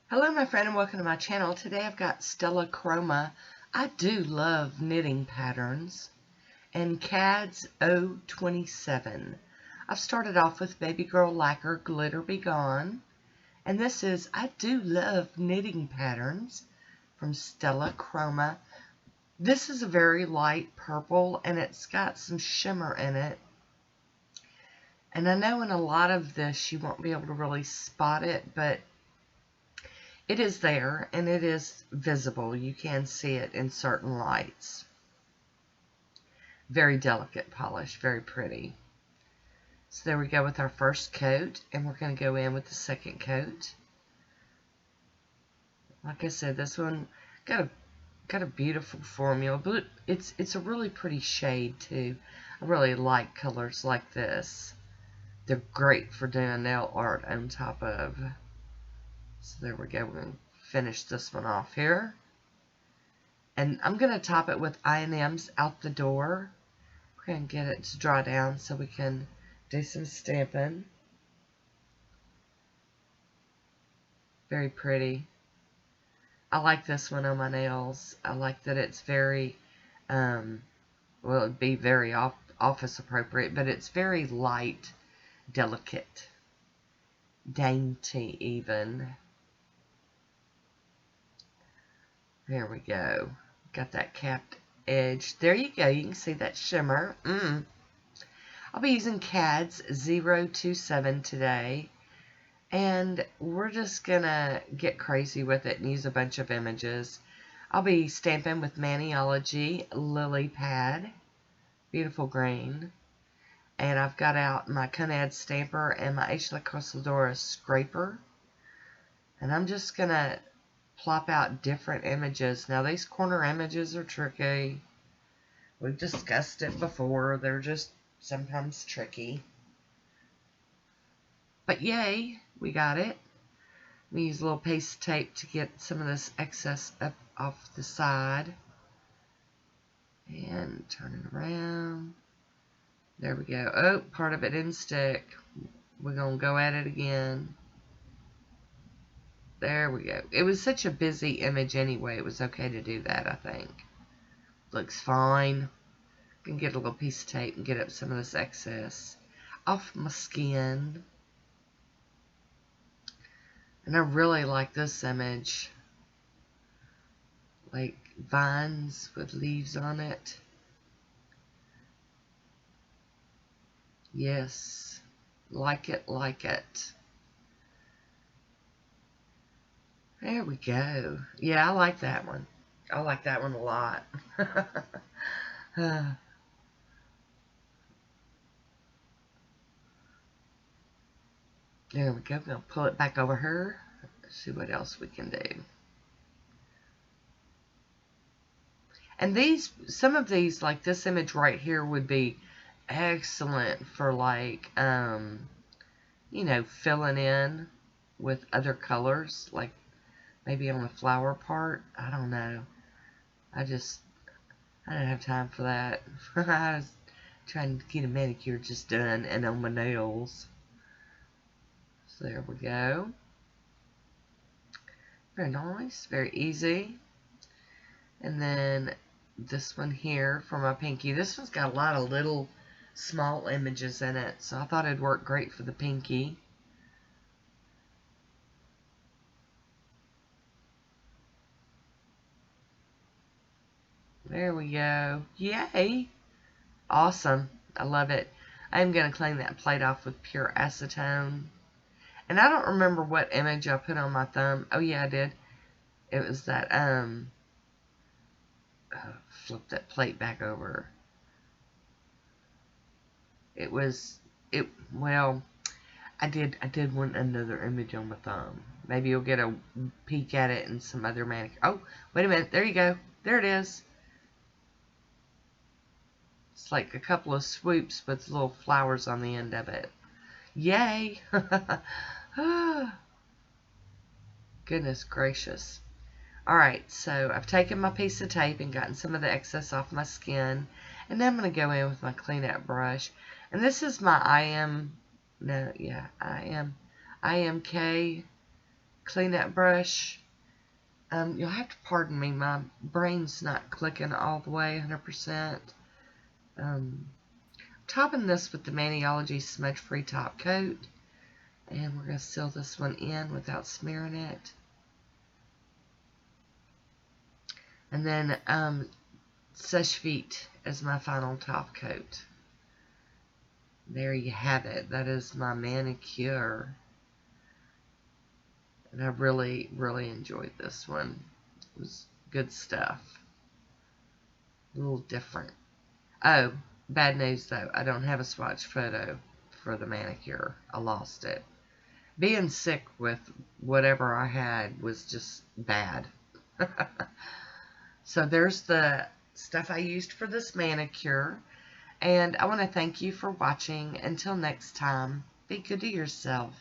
Hello my friend and welcome to my channel. Today I've got Stella Chroma. I do love knitting patterns. And KADS027. I've started off with Baby Girl Lacquer Glitter Be Gone. And this is I Do Love Knitting Patterns from Stella Chroma. This is a very light purple and it's got some shimmer in it. And I know in a lot of this you won't be able to really spot it, but it is there, and it is visible. You can see it in certain lights. Very delicate polish, very pretty. So there we go with our first coat, and we're going to go in with the second coat. Like I said, this one got a beautiful formula, but it's a really pretty shade too. I really like colors like this. They're great for doing nail art on top of. So there we go. We're going to finish this one off here. And I'm going to top it with I&Ms out the door. We're going to get it to dry down so we can do some stamping. Very pretty. I like this one on my nails. I like that it's very, well, it'd be very office appropriate, but it's very light, delicate, dainty even. There we go. Got that capped edge. There you go. You can see that shimmer. I'll be using KADS027 today. And we're just going to get crazy with it and use a bunch of images. I'll be stamping with Maniology Lily Pad. Beautiful green. And I've got out my KADS stamper and my H. Cosadora scraper. And I'm just going to plop out different images. Now these corner images are tricky. We've discussed it before. They're just sometimes tricky. But yay, we got it. We use a little paste tape to get some of this excess up off the side. And turn it around. There we go. Oh, part of it didn't stick. We're going to go at it again. There we go. It was such a busy image anyway. It was okay to do that, I think. Looks fine. Can get a little piece of tape and get up some of this excess off my skin. And I really like this image. Like vines with leaves on it. Yes. Like it, like it. There we go. Yeah, I like that one. I like that one a lot. There we go. We'll pull it back over here. Let's see what else we can do. And these, some of these, like this image right here, would be excellent for like, you know, filling in with other colors, like maybe on the flower part. I don't know. I didn't have time for that. I was trying to get a manicure just done and on my nails. So there we go. Very nice. Very easy. And then this one here for my pinky. This one's got a lot of little small images in it. So I thought it'd work great for the pinky. There we go. Yay! Awesome. I love it. I'm going to clean that plate off with pure acetone. And I don't remember what image I put on my thumb. Oh yeah, I did. It was that, flip that plate back over. Well, I did want another image on my thumb. Maybe you'll get a peek at it in some other manicure. Oh, wait a minute. There you go. There it is. It's like a couple of swoops with little flowers on the end of it. Yay! Goodness gracious. Alright, so I've taken my piece of tape and gotten some of the excess off my skin. And then I'm going to go in with my clean out brush. And this is my IMK cleanup brush. You'll have to pardon me, my brain's not clicking all the way 100%. Topping this with the Maniology smudge-free top coat, and we're going to seal this one in without smearing it. And then Sèche Vite as my final top coat. There you have it. That is my manicure. And I really, really enjoyed this one. It was good stuff. A little different. Oh, bad news though. I don't have a swatch photo for the manicure. I lost it. Being sick with whatever I had was just bad. So there's the stuff I used for this manicure. And I want to thank you for watching. Until next time, be good to yourself.